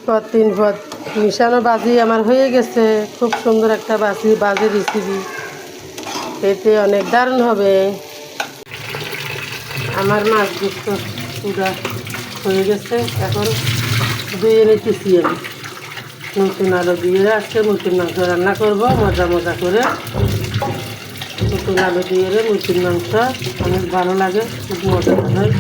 পদ 3 পদ মিশানো বাজি আমার হয়ে গেছে। খুব সুন্দর একটা বাজি রেসিপি, খেতে অনেক দারুণ হবে। আমার মাছ যুক্ত পুরা হয়ে গেছে। এখন ধুয়ে নিতেছি আমি। নতুন আলু দিয়ে আজকে নতুন মাংস রান্না করব, মজা মজা করে। নতুন আলু দিয়ে নতুন মাংস অনেক ভালো লাগে, খুব মজা হয়।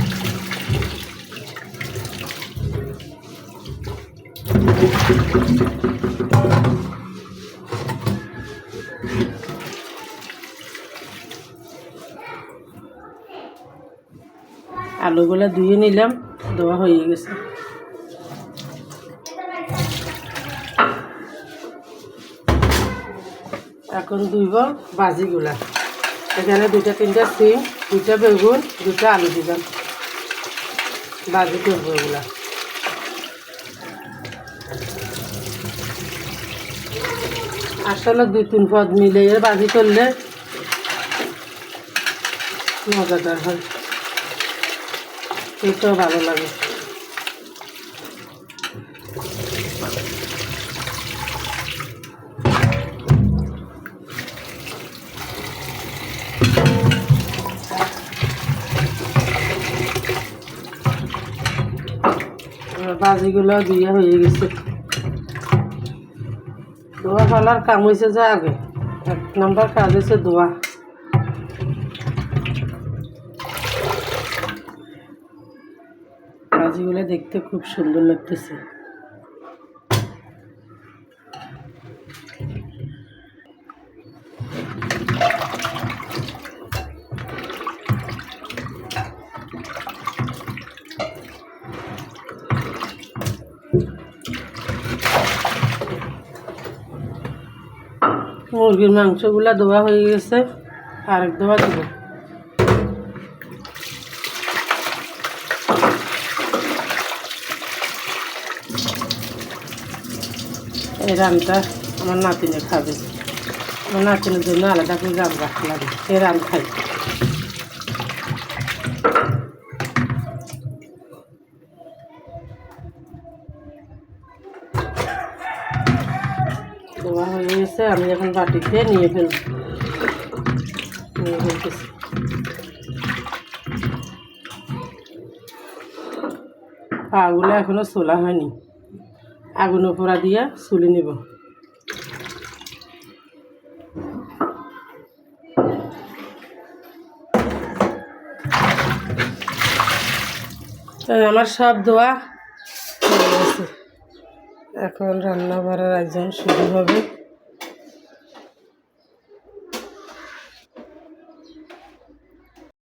আলুগুলো ধুয়ে নিলাম, ধোয়া হয়ে গেছে। এখন ধুইব ভাজিগুলা। এখানে 2-3টা সিম, 2টা বেগুন, 2টা আলু দিলাম, ভাজি করবো এগুলা। আসলে 2-3 পদ মিলিয়ে ভাজি করলে মজাদার হয়, এটাও ভালো লাগে। ভাজিগুলো দিয়ে হয়ে গেছে। ধোয়া ফেলার কাম হয়েছে যে আগে 1 নম্বর কাজ হয়েছে ধোয়া। ভাজিগুলো দেখতে খুব সুন্দর লাগতেছে। মুরগির মাংসগুলা ধোয়া হয়ে গেছে, আরেক ধোয়া দেব। এই রানটা আমার নাতিনে খাবে, আমার নাতিনের জন্য আলাদা করে রান রাখতে লাগে, এই রান খাই। ধোয়া হয়ে গেছে, আমি এখন বাটিতে নিয়ে ফেলতেছি। পাগুলো এখনো ছোলা হয়নি, আগুন পোড়া দিয়া চুলি নিব। আমার সব ধোয়া হয়ে গেছে। এখন রান্না বাড়ার আয়োজন শুরু হবে।